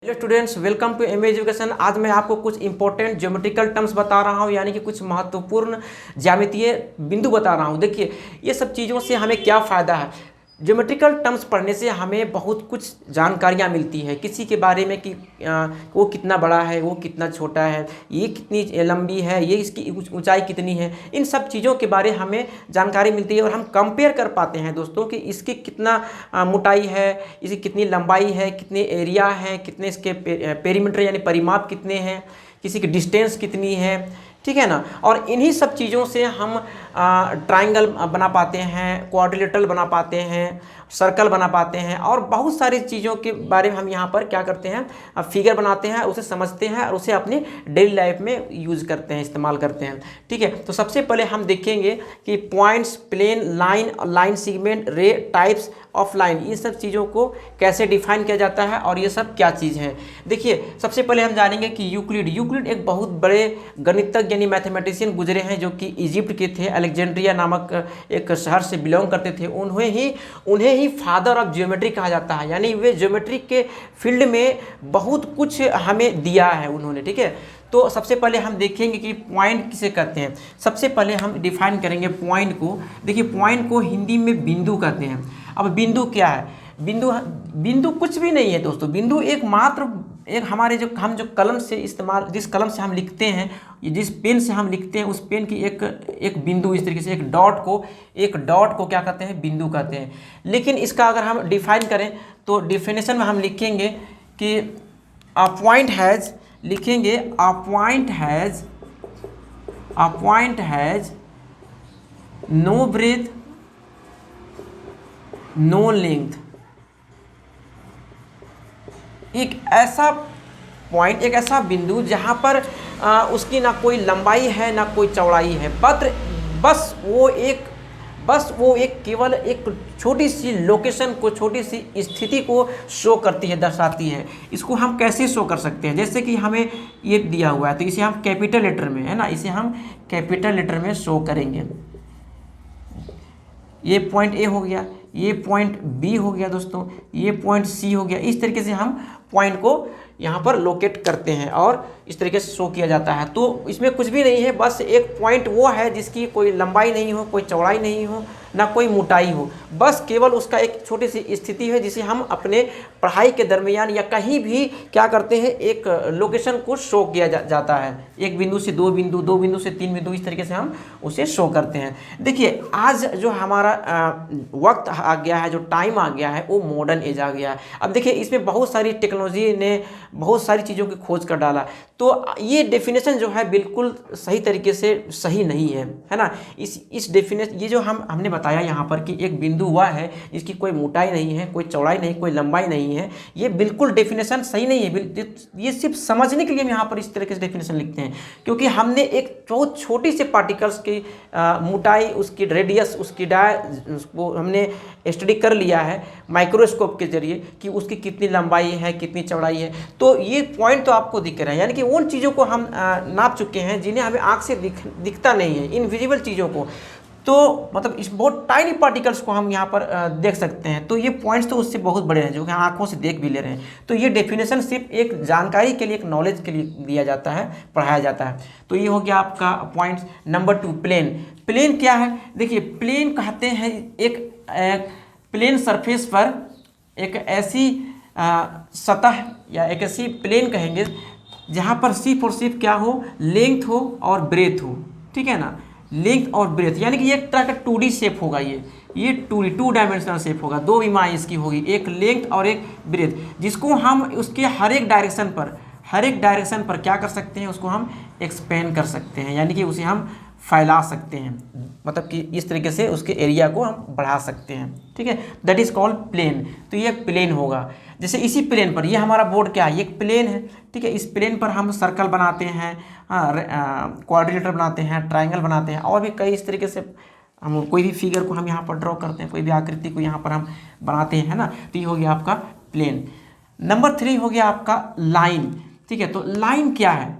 Hello students, welcome to M education. आज मैं आपको कुछ इंपॉर्टेंट ज्योमेट्रिकल टर्म्स बता रहा हूं, यानी कि कुछ महत्वपूर्ण ज्यामितीय बिंदु बता रहा हूं। देखिए, ये सब चीज़ों से हमें क्या फ़ायदा है। ज्योमेट्रिकल टर्म्स पढ़ने से हमें बहुत कुछ जानकारियां मिलती है किसी के बारे में कि वो कितना बड़ा है, वो कितना छोटा है, ये कितनी लंबी है, ये इसकी ऊंचाई कितनी है। इन सब चीज़ों के बारे हमें जानकारी मिलती है और हम कंपेयर कर पाते हैं दोस्तों कि इसकी कितना मोटाई है, इसकी कितनी लंबाई है, कितने एरिया है, कितने इसके पेरीमीटर यानी परिमाप कितने हैं, किसी की डिस्टेंस कितनी है, ठीक है ना। और इन्हीं सब चीज़ों से हम ट्राइंगल बना पाते हैं, क्वाड्रिलेटरल बना पाते हैं, सर्कल बना पाते हैं और बहुत सारी चीज़ों के बारे में हम यहाँ पर क्या करते हैं, फिगर बनाते हैं, उसे समझते हैं और उसे अपनी डेली लाइफ में यूज़ करते हैं, इस्तेमाल करते हैं। ठीक है, तो सबसे पहले हम देखेंगे कि points, plane, line, line segment, ray, types of line, इन सब चीज़ों को कैसे डिफाइन किया जाता है और ये सब क्या चीज़ है। देखिए, सबसे पहले हम जानेंगे कि यूक्लिड एक बहुत बड़े गणितज्ञ यानी मैथमेटिशियन गुजरे हैं जो कि इजिप्ट के थे, अलेक्जेंड्रिया नामक एक शहर से बिलोंग करते थे। उन्हें ही फादर ऑफ ज्योमेट्री कहा जाता है, यानी वे ज्योमेट्री के फील्ड में बहुत कुछ हमें दिया है उन्होंने। ठीक है, तो सबसे पहले हम देखेंगे कि पॉइंट किसे कहते हैं। सबसे पहले हम डिफाइन करेंगे पॉइंट को। देखिए, पॉइंट को हिंदी में बिंदु कहते हैं। अब बिंदु क्या है? बिंदु कुछ भी नहीं है दोस्तों। बिंदु एक मात्र एक हमारे जो कलम से इस्तेमाल, जिस कलम से हम लिखते हैं, जिस पेन से हम लिखते हैं, उस पेन की एक बिंदु, इस तरीके से एक डॉट को क्या कहते हैं? बिंदु कहते हैं। लेकिन इसका अगर हम डिफाइन करें तो डिफिनेशन में हम लिखेंगे कि अ पॉइंट हैज़, लिखेंगे a point has no breadth, no length. एक ऐसा पॉइंट, एक ऐसा बिंदु जहां पर उसकी ना कोई लंबाई है ना कोई चौड़ाई है, बस वो एक केवल एक छोटी सी लोकेशन को, छोटी सी स्थिति को शो करती है, दर्शाती है। इसको हम कैसे शो कर सकते हैं? जैसे कि हमें ये दिया हुआ है तो इसे हम कैपिटल लेटर में, है ना, इसे हम कैपिटल लेटर में शो करेंगे। ये पॉइंट ए हो गया, ये पॉइंट बी हो गया दोस्तों, ये पॉइंट सी हो गया। इस तरीके से हम पॉइंट को यहाँ पर लोकेट करते हैं और इस तरीके से शो किया जाता है। तो इसमें कुछ भी नहीं है, बस एक पॉइंट वो है जिसकी कोई लंबाई नहीं हो, कोई चौड़ाई नहीं हो, ना कोई मोटाई हो, बस केवल उसका एक छोटी सी स्थिति है जिसे हम अपने पढ़ाई के दरमियान या कहीं भी क्या करते हैं, एक लोकेशन को शो किया जाता है। एक बिंदु से दो बिंदु, दो बिंदु से तीन बिंदु, इस तरीके से हम उसे शो करते हैं। देखिए, आज जो हमारा वक्त आ गया है, जो टाइम आ गया है, वो मॉडर्न एज आ गया है। अब देखिए, इसमें बहुत सारी टेक्नोलॉजी ने बहुत सारी चीज़ों की खोज कर डाला, तो ये डेफिनेशन जो है बिल्कुल सही तरीके से सही नहीं है ना। इस डेफिनेशन, ये जो हमने बताया यहाँ पर कि एक बिंदु वह है जिसकी कोई मोटाई नहीं है, कोई चौड़ाई नहीं, कोई लंबाई नहीं है, ये बिल्कुल डेफिनेशन सही नहीं है। ये सिर्फ समझने के लिए हम यहाँ पर इस तरीके से डेफिनेशन लिखते हैं, क्योंकि हमने एक बहुत छोटी से पार्टिकल्स की मोटाई, उसकी रेडियस, उसको हमने स्टडी कर लिया है माइक्रोस्कोप के जरिए कि उसकी कितनी लंबाई है, कितनी चौड़ाई है। तो ये पॉइंट तो आपको दिख रहा है, यानी कि उन चीज़ों को हम नाप चुके हैं जिन्हें हमें आँख से दिखता नहीं है, इनविजिबल चीज़ों को। तो मतलब इस बहुत टाइनी पार्टिकल्स को हम यहाँ पर देख सकते हैं। तो ये पॉइंट्स तो उससे बहुत बड़े हैं जो कि आंखों से देख भी ले रहे हैं। तो ये डेफिनेशन सिर्फ एक जानकारी के लिए, एक नॉलेज के लिए दिया जाता है, पढ़ाया जाता है। तो ये हो गया आपका पॉइंट नंबर 2, प्लेन। प्लेन क्या है? देखिए, प्लेन कहते हैं एक प्लेन सरफेस पर एक ऐसी सतह या एक ऐसी प्लेन कहेंगे जहाँ पर सिर्फ और सिर्फ क्या हो, लेंथ हो और ब्रेथ हो। ठीक है ना, लेंथ और ब्रेथ, यानी कि एक तरह का 2D शेप होगा। ये 2 डायमेंशनल शेप होगा, दो विमाएँ इसकी होगी, एक लेंथ और एक ब्रेथ, जिसको हम उसके हर एक डायरेक्शन पर क्या कर सकते हैं, उसको हम एक्सपेंड कर सकते हैं, यानी कि उसे हम फैला सकते हैं, मतलब कि इस तरीके से उसके एरिया को हम बढ़ा सकते हैं। ठीक है, दैट इज कॉल्ड प्लेन। तो ये एक प्लेन होगा। जैसे इसी प्लेन पर, ये हमारा बोर्ड क्या है, ये एक प्लेन है। ठीक है, इस प्लेन पर हम सर्कल बनाते हैं, क्वाड्रिलेटर बनाते हैं, ट्राइंगल बनाते हैं, और भी कई इस तरीके से हम कोई भी फिगर को हम यहाँ पर ड्रॉ करते हैं, कोई भी आकृति को यहाँ पर हम बनाते हैं, है ना। तो ये हो गया आपका प्लेन। नंबर 3 हो गया आपका लाइन। ठीक है, तो लाइन क्या है?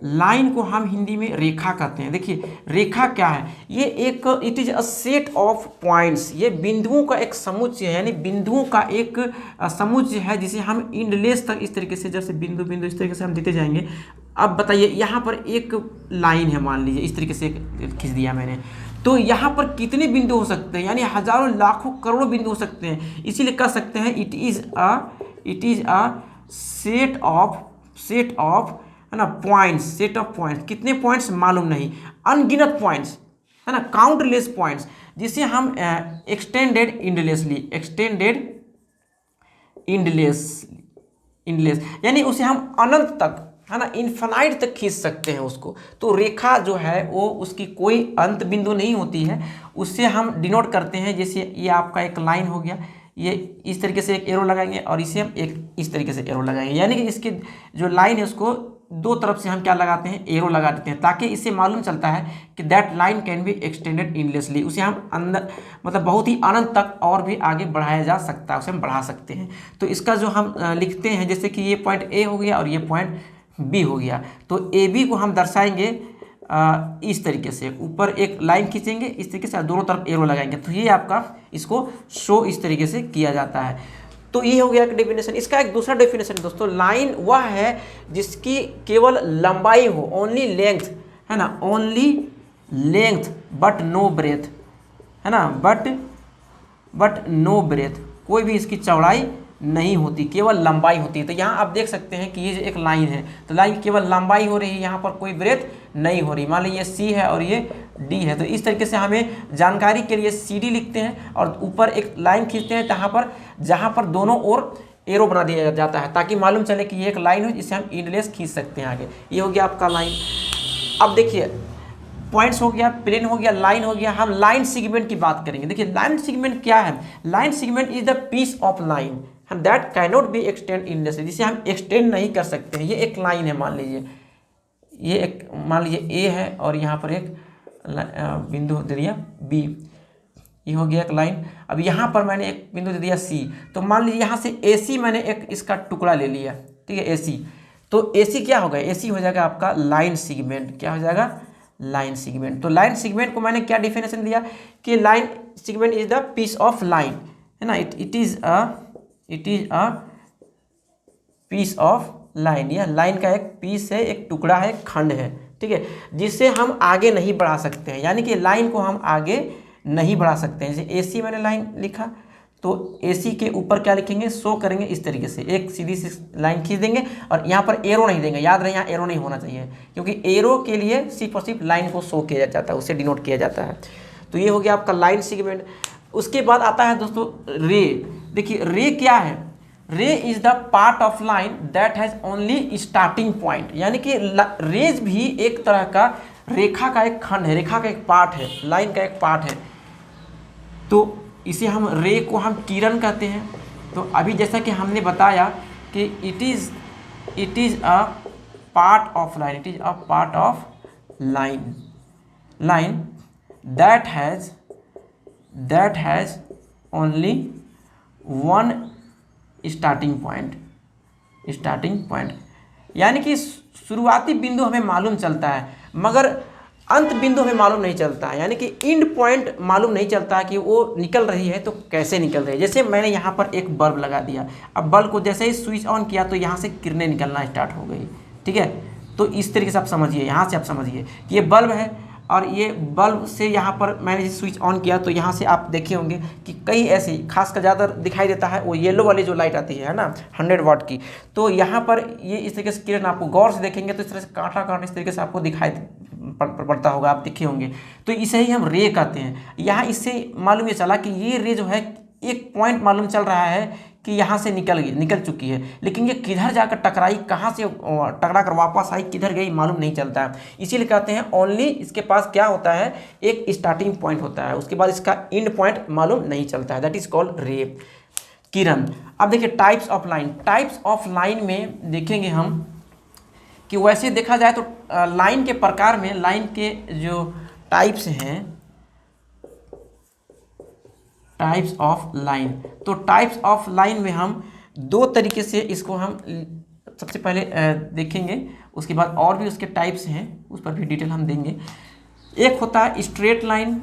लाइन को हम हिंदी में रेखा कहते हैं। देखिए रेखा क्या है, ये एक it is a set of points, ये बिंदुओं का एक समुच्चय है, यानी बिंदुओं का एक समुच्चय है जिसे हम इंडलेस तक इस तरीके से, जैसे बिंदु बिंदु इस तरीके से हम देते जाएंगे। अब बताइए यहाँ पर एक लाइन है, मान लीजिए इस तरीके से खींच दिया मैंने, तो यहाँ पर कितने बिंदु हो सकते हैं, यानी हजारों लाखों करोड़ों बिंदु हो सकते हैं। इसीलिए कह सकते हैं it is a set of है ना पॉइंट्स, सेट ऑफ पॉइंट्स। कितने पॉइंट्स मालूम नहीं, अनगिनत पॉइंट्स है ना, काउंटलेस पॉइंट्स, जिसे हम एक्सटेंडेड इंडलेस यानी उसे हम अनंत तक है ना, इन्फिनाइट तक खींच सकते हैं उसको। तो रेखा जो है वो उसकी कोई अंत बिंदु नहीं होती है, उससे हम डिनोट करते हैं। जैसे ये आपका एक लाइन हो गया, ये इस तरीके से एक एरो लगाएंगे और इसे हम एक इस तरीके से एरो लगाएंगे, यानी कि इसके जो लाइन है उसको दो तरफ से हम क्या लगाते हैं, एरो लगा देते हैं, ताकि इससे मालूम चलता है कि that line can be extended endlessly, उसे हम अंदर मतलब बहुत ही अनंत तक और भी आगे बढ़ाया जा सकता है, उसे हम बढ़ा सकते हैं। तो इसका जो हम लिखते हैं, जैसे कि ये पॉइंट ए हो गया और ये पॉइंट बी हो गया, तो ए बी को हम दर्शाएंगे इस तरीके से, ऊपर एक लाइन खींचेंगे इस तरीके से, दोनों तरफ एरो लगाएंगे, तो ये आपका इसको शो इस तरीके से किया जाता है। तो ये हो गया एक डेफिनेशन। इसका एक दूसरा डेफिनेशन दोस्तों, लाइन वह है जिसकी केवल लंबाई हो, ओनली लेंथ है ना, only length but no breadth है ना, बट नो ब्रेथ, कोई भी इसकी चौड़ाई नहीं होती, केवल लंबाई होती है। तो यहाँ आप देख सकते हैं कि ये एक लाइन है, तो लाइन केवल लंबाई हो रही है, यहाँ पर कोई ब्रेथ नहीं हो रही। मान लीजिए सी है और ये डी है, तो इस तरीके से हमें जानकारी के लिए सी डी लिखते हैं और ऊपर एक लाइन खींचते हैं जहाँ पर दोनों ओर एरो बना दिया जाता है, ताकि मालूम चले कि ये एक लाइन हो जिसे हम इंडलेस खींच सकते हैं आगे। ये हो गया आपका लाइन। अब देखिए पॉइंट्स हो गया, प्लेन हो गया, लाइन हो गया, हम लाइन सेगमेंट की बात करेंगे। देखिए लाइन सेगमेंट क्या है, line segment is the piece of line हम that cannot be extend endlessly, जिसे हम एक्सटेंड नहीं कर सकते हैं। ये एक लाइन है, मान लीजिए ये एक, मान लीजिए ए है और यहाँ पर एक बिंदु दे दिया बी, ये हो गया एक लाइन। अब यहाँ पर मैंने एक बिंदु दे दिया सी, तो मान लीजिए यहाँ से ए सी मैंने एक इसका टुकड़ा ले लिया, ठीक है, ए सी, तो ए सी क्या होगा, ए सी हो जाएगा आपका लाइन सेगमेंट। क्या हो जाएगा, लाइन सेगमेंट। तो लाइन सेगमेंट को मैंने क्या डिफिनेशन दिया कि line segment is the piece of line है ना, it is a piece of line. यह लाइन का एक पीस है, एक टुकड़ा है, खंड है, ठीक है, जिससे हम आगे नहीं बढ़ा सकते हैं, यानी कि लाइन को हम आगे नहीं बढ़ा सकते हैं। जैसे AC मैंने लाइन लिखा, तो AC के ऊपर क्या लिखेंगे, शो करेंगे इस तरीके से, एक सीधी सी लाइन खींच देंगे और यहाँ पर एरो नहीं देंगे। याद रहे यहाँ एरो नहीं होना चाहिए, क्योंकि एरो के लिए सिर्फ और सिर्फ लाइन को शो किया जाता है, उसे डिनोट किया जाता है। तो ये हो गया आपका लाइन सेगमेंट। उसके बाद आता है दोस्तों रे। देखिए रे क्या है, रे is the part of line that has only starting point, यानी कि रेज भी एक तरह का रेखा का एक खंड है, रेखा का एक पार्ट है, लाइन का एक पार्ट है। तो इसे हम रे को हम किरण कहते हैं। तो अभी जैसा कि हमने बताया कि it is a part of line, it is a part of line that has only one starting point, यानी कि शुरुआती बिंदु हमें मालूम चलता है मगर अंत बिंदु हमें मालूम नहीं चलता है, यानी कि एंड पॉइंट मालूम नहीं चलता है कि वो निकल रही है तो कैसे निकल रही है। जैसे मैंने यहाँ पर एक बल्ब लगा दिया, अब बल्ब को जैसे ही स्विच ऑन किया तो यहाँ से किरणें निकलना स्टार्ट हो गई, ठीक है। तो इस तरीके से आप समझिए, यहाँ से आप समझिए कि ये बल्ब है और ये बल्ब से यहाँ पर मैंने स्विच ऑन किया तो यहाँ से आप देखे होंगे कि कई ऐसी खासकर ज़्यादा दिखाई देता है वो येलो वाली जो लाइट आती है ना 100 वाट की, तो यहाँ पर ये इस तरीके से किरण आपको गौर से देखेंगे तो इस तरह से कांटा इस तरीके से आपको दिखाई पड़ता होगा, आप देखे होंगे। तो इसे ही हम रे कहते हैं। यहाँ इससे मालूम ये चला कि ये रे जो है एक पॉइंट मालूम चल रहा है कि यहाँ से निकल चुकी है, लेकिन ये किधर जाकर टकराई, कहाँ से टकरा कर वापस आई, किधर गई मालूम नहीं चलता है। इसीलिए कहते हैं ओनली इसके पास क्या होता है, एक स्टार्टिंग पॉइंट होता है, उसके बाद इसका एंड पॉइंट मालूम नहीं चलता है, दैट इज कॉल्ड रे, किरण। अब देखिए टाइप्स ऑफ लाइन में देखेंगे हम कि वैसे देखा जाए तो लाइन के प्रकार में, लाइन के जो टाइप्स हैं, टाइप्स ऑफ लाइन, तो टाइप्स ऑफ लाइन में हम दो तरीके से इसको हम सबसे पहले देखेंगे, उसके बाद और भी उसके टाइप्स हैं, उस पर भी डिटेल हम देंगे। एक होता है स्ट्रेट लाइन,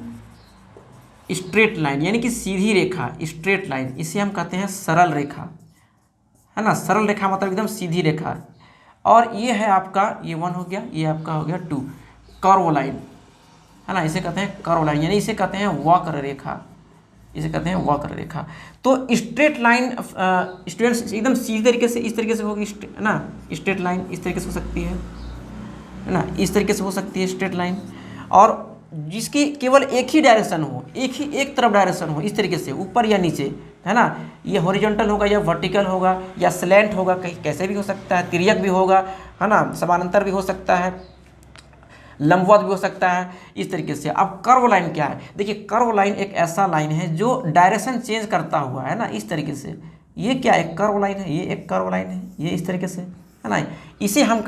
स्ट्रेट लाइन यानी कि सीधी रेखा, स्ट्रेट लाइन, इसे हम कहते हैं सरल रेखा, है ना। सरल रेखा मतलब एकदम सीधी रेखा। और ये है आपका, ये 1 हो गया, ये आपका हो गया 2, कर्व लाइन, है ना, इसे कहते हैं कर्व लाइन, यानी इसे कहते हैं वक्र रेखा, इसे कहते हैं वक्र रेखा। तो स्ट्रेट लाइन स्टूडेंट्स एकदम सीधी तरीके से, इस तरीके से होगी ना, स्ट्रेट लाइन इस तरीके से हो सकती है ना, इस तरीके से हो सकती है स्ट्रेट लाइन, और जिसकी केवल एक ही डायरेक्शन हो, एक तरफ डायरेक्शन हो, इस तरीके से ऊपर या नीचे, है ना। ये हॉरिजॉन्टल होगा या वर्टिकल होगा या स्लैंट होगा, कहीं कैसे भी हो सकता है, तिर्यक भी होगा, है ना, समानांतर भी हो सकता है, लंबवत भी हो सकता है, इस तरीके से। अब कर्व लाइन क्या है, देखिए कर्व लाइन एक ऐसा लाइन है जो डायरेक्शन चेंज करता हुआ, है ना, इस तरीके से। ये क्या है, कर्व लाइन है, ये एक कर्व लाइन है, ये इस तरीके से, है ना। इसे हम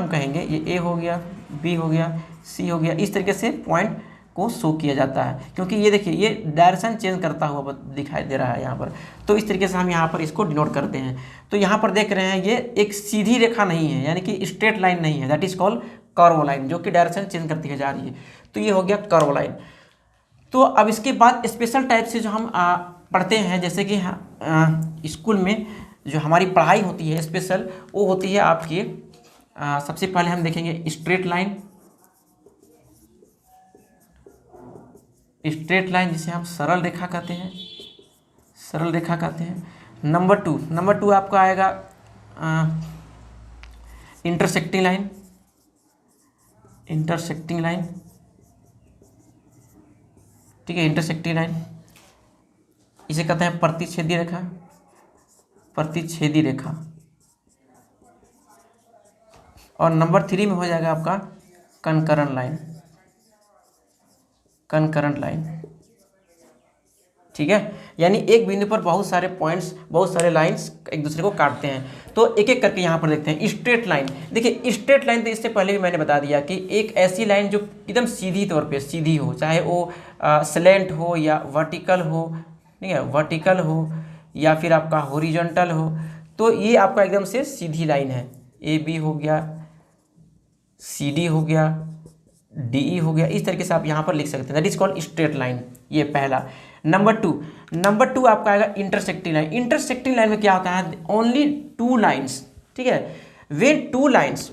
कहेंगे ये ए हो गया, बी हो गया, सी हो गया, इस तरीके से पॉइंट को शो किया जाता है, क्योंकि ये देखिए ये डायरेक्शन चेंज करता हुआ दिखाई दे रहा है यहाँ पर। तो इस तरीके से हम यहाँ पर इसको डिनोट करते हैं। तो यहाँ पर देख रहे हैं ये एक सीधी रेखा नहीं है, यानी कि स्ट्रेट लाइन नहीं है, that is called curve line, जो कि डायरेक्शन चेंज करती है जा रही है। तो ये हो गया कर्व लाइन। तो अब इसके बाद स्पेशल टाइप से जो हम पढ़ते हैं, जैसे कि स्कूल में जो हमारी पढ़ाई होती है स्पेशल, वो होती है आपकी सबसे पहले हम देखेंगे स्ट्रेट लाइन, स्ट्रेट लाइन जिसे हम सरल रेखा कहते हैं, सरल रेखा कहते हैं। नंबर टू आपका आएगा इंटरसेक्टिंग लाइन, इंटरसेक्टिंग लाइन, ठीक है, इंटरसेक्टिंग लाइन, इसे कहते हैं प्रतिच्छेदी रेखा, प्रतिच्छेदी रेखा। और नंबर 3 में हो जाएगा आपका कनकरंट लाइन, कनकरंट लाइन, ठीक है। यानी एक बिंदु पर बहुत सारे पॉइंट्स, बहुत सारे लाइंस एक दूसरे को काटते हैं। तो एक एक करके यहाँ पर देखते हैं। स्ट्रेट लाइन, देखिए स्ट्रेट लाइन तो इससे पहले भी मैंने बता दिया कि एक ऐसी लाइन जो एकदम सीधी तौर पे सीधी हो, चाहे वो स्लैंट हो या वर्टिकल हो, ठीक है, वर्टिकल हो या फिर आपका हॉरिजॉन्टल हो, तो ये आपका एकदम से सीधी लाइन है। ए बी हो गया, सी डी हो गया, डी ई हो गया, इस तरीके से आप यहाँ पर लिख सकते हैं, that is called straight line, ये पहला। नंबर टू आपका आएगा इंटरसेक्टिंग लाइन। इंटरसेक्टिंग लाइन में क्या होता है, ओनली 2 लाइन्स, ठीक है। when two lines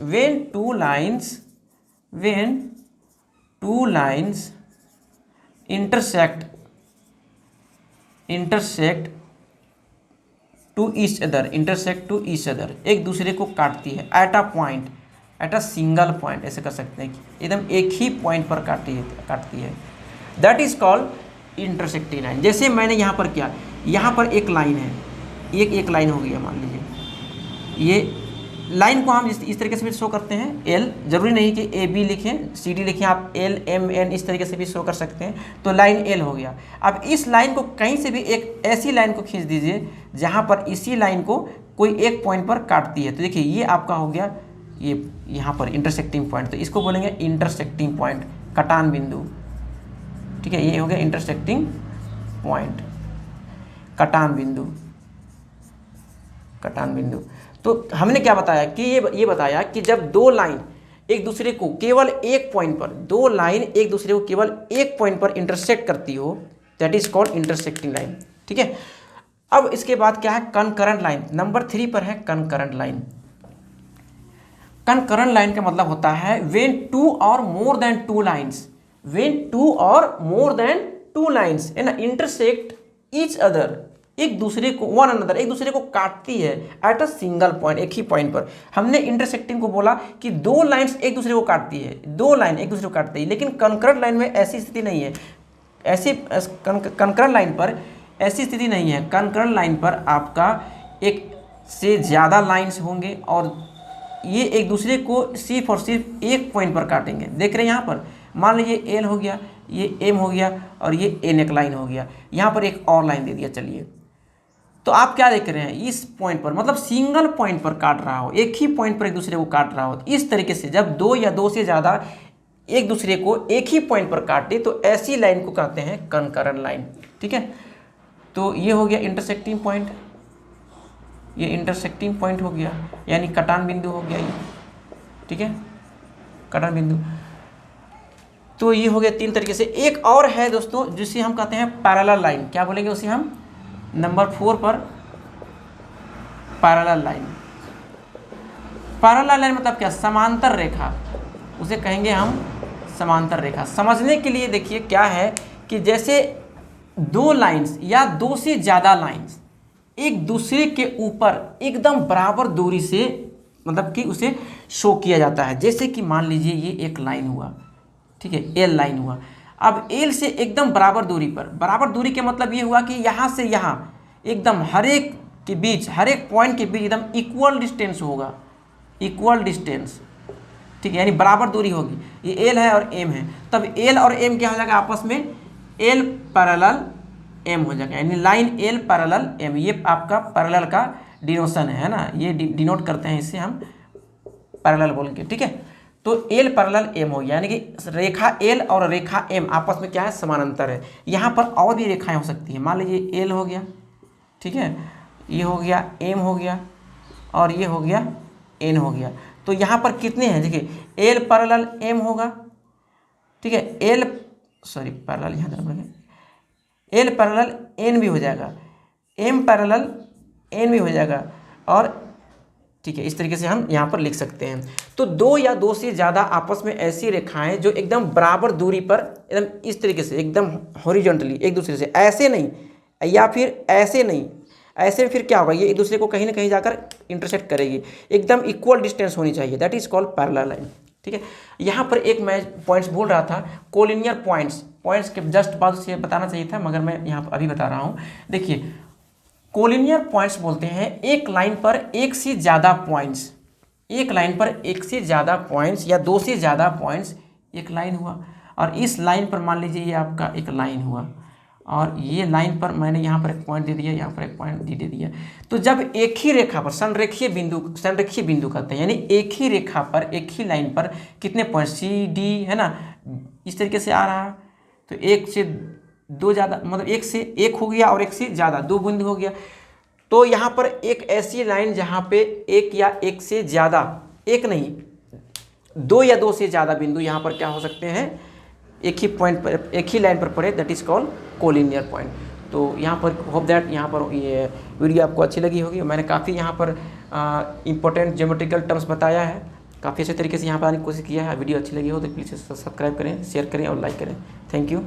intersect to each other, एक दूसरे को काटती है एट अ सिंगल पॉइंट, ऐसे कर सकते हैं कि एकदम एक ही पॉइंट पर काटती है, that is called intersecting line. जैसे मैंने यहाँ पर किया, यहाँ पर एक लाइन है, एक लाइन हो गई है, मान लीजिए ये लाइन को हम इस तरीके से भी शो करते हैं, एल, जरूरी नहीं कि ए बी लिखें, सी डी लिखें, आप एल एम एन इस तरीके से भी शो कर सकते हैं। तो लाइन एल हो गया। अब इस लाइन को कहीं से भी एक ऐसी लाइन को खींच दीजिए जहाँ पर इसी लाइन को कोई एक पॉइंट पर काटती है। तो देखिए ये आपका हो गया, ये यहाँ पर इंटरसेक्टिंग पॉइंट, तो इसको बोलेंगे इंटरसेक्टिंग पॉइंट, कटान बिंदु, ठीक है, ये हो गया इंटरसेक्टिंग पॉइंट, कटान बिंदु। तो हमने क्या बताया कि ये बताया कि जब दो लाइन एक दूसरे को केवल एक पॉइंट पर, इंटरसेक्ट करती हो, that is called intersecting line, ठीक है। अब इसके बाद क्या है, कनकरंट लाइन। नंबर 3 पर है कनकरंट लाइन। कनकरंट लाइन का मतलब होता है when two or more than two lines intersect each other, एक दूसरे को काटती है एट अ सिंगल पॉइंट, एक ही पॉइंट पर। हमने इंटरसेक्टिंग को बोला कि दो लाइंस एक दूसरे को काटती है, लेकिन कंकरेंट लाइन में ऐसी स्थिति नहीं है, कंकरेंट लाइन पर ऐसी स्थिति नहीं है। कंकरेंट लाइन पर आपका एक से ज़्यादा लाइंस होंगे और ये एक दूसरे को सिर्फ और सिर्फ एक पॉइंट पर काटेंगे। देख रहे हैं यहाँ पर, मान लीजिए एल हो गया, ये एम हो गया और ये एन एक लाइन हो गया, यहाँ पर एक और लाइन दे दिया। चलिए, तो आप क्या देख रहे हैं, इस पॉइंट पर मतलब सिंगल पॉइंट पर काट रहा हो, एक ही पॉइंट पर एक दूसरे को काट रहा हो। इस तरीके से जब दो या दो से ज़्यादा एक दूसरे को एक ही पॉइंट पर काटे तो ऐसी लाइन को कहते हैं कंकरेंट लाइन, ठीक है। तो ये हो गया इंटरसेक्टिंग पॉइंट, ये इंटरसेक्टिंग पॉइंट हो गया, यानी कटान बिंदु हो गया ये, ठीक है, कटान बिंदु। तो ये हो गया 3 तरीके से। एक और है दोस्तों जिसे हम कहते हैं पैरेलल लाइन, क्या बोलेंगे उसे हम, नंबर 4 पर पैरेलल लाइन। पैरेलल लाइन मतलब क्या, समांतर रेखा, उसे कहेंगे हम समांतर रेखा। समझने के लिए देखिए क्या है कि जैसे दो लाइंस या दो से ज़्यादा लाइंस एक दूसरे के ऊपर एकदम बराबर दूरी से, मतलब कि उसे शो किया जाता है। जैसे कि मान लीजिए ये एक लाइन हुआ, ठीक है, एल लाइन हुआ। अब एल से एकदम बराबर दूरी पर, बराबर दूरी के मतलब ये हुआ कि यहाँ से यहाँ एकदम हर एक के बीच, हर एक पॉइंट के बीच एकदम इक्वल डिस्टेंस होगा, इक्वल डिस्टेंस, ठीक है, यानी बराबर दूरी होगी। ये एल है और एम है, तब एल और एम क्या हो जाएगा आपस में, एल पैरेलल एम हो जाएगा, यानी लाइन एल पैरेलल एम। ये आपका पैरेलल का डिनोशन है ना, ये डिनोट करते हैं इसे हम पैरेलल बोल के, ठीक है। तो एल पैरेलल एम हो गया, यानी कि रेखा एल और रेखा एम आपस में क्या है, समानांतर है। यहाँ पर और भी रेखाएं हो सकती हैं, मान लीजिए एल हो गया, ठीक है, ये हो गया एम हो गया और ये हो गया एन हो गया। तो यहाँ पर कितने हैं, देखिए एल पैरेलल एम होगा, ठीक है, एल सॉरी पैरेलल यहाँ देना पड़ेगा, एल पैरेलल एन भी हो जाएगा, एम पैरेलल एन भी हो जाएगा, और ठीक है, इस तरीके से हम यहाँ पर लिख सकते हैं। तो दो या दो से ज़्यादा आपस में ऐसी रेखाएं जो एकदम बराबर दूरी पर, एकदम इस तरीके से, एकदम हॉरिजॉन्टली एक दूसरे से, ऐसे नहीं या फिर ऐसे नहीं, ऐसे में फिर क्या होगा, ये एक दूसरे को कहीं ना कहीं जाकर इंटरसेक्ट करेगी, एकदम इक्वल डिस्टेंस होनी चाहिए, that is called parallel line, ठीक है। यहाँ पर एक मैं पॉइंट्स बोल रहा था, कोलिनियर पॉइंट्स के जस्ट बाद से बताना चाहिए था, मगर मैं यहाँ पर अभी बता रहा हूँ। देखिए कोलिनियर पॉइंट्स बोलते हैं एक लाइन पर एक से ज़्यादा पॉइंट्स, एक लाइन पर एक से ज़्यादा पॉइंट्स या दो से ज़्यादा पॉइंट्स, एक लाइन हुआ, और इस लाइन पर मान लीजिए ये आपका एक लाइन हुआ, और ये लाइन पर मैंने यहाँ पर एक पॉइंट दे दिया, यहाँ पर एक पॉइंट दे दिया। तो जब एक ही रेखा पर संरेखीय बिंदु कहते हैं, यानी एक ही रेखा पर एक ही लाइन पर कितने पॉइंट, सी डी है ना, इस तरीके से आ रहा है, तो एक से दो ज़्यादा, मतलब एक से एक हो गया और एक से ज़्यादा दो बिंदु हो गया। तो यहाँ पर एक ऐसी लाइन जहाँ पे एक या एक से ज़्यादा, एक नहीं दो या दो से ज़्यादा बिंदु यहाँ पर क्या हो सकते हैं, एक ही पॉइंट पर, एक ही लाइन पर पड़े, that is called collinear point. तो यहाँ पर होप दैट यहाँ पर ये वीडियो आपको अच्छी लगी होगी। मैंने काफ़ी यहाँ पर इंपॉर्टेंट ज्योमेट्रिकल टर्म्स बताया है, काफ़ी अच्छे तरीके से यहाँ पर आने की कोशिश किया है। वीडियो अच्छी लगी हो तो प्लीज़ सब्सक्राइब करें, शेयर करें और लाइक करें। Thank you.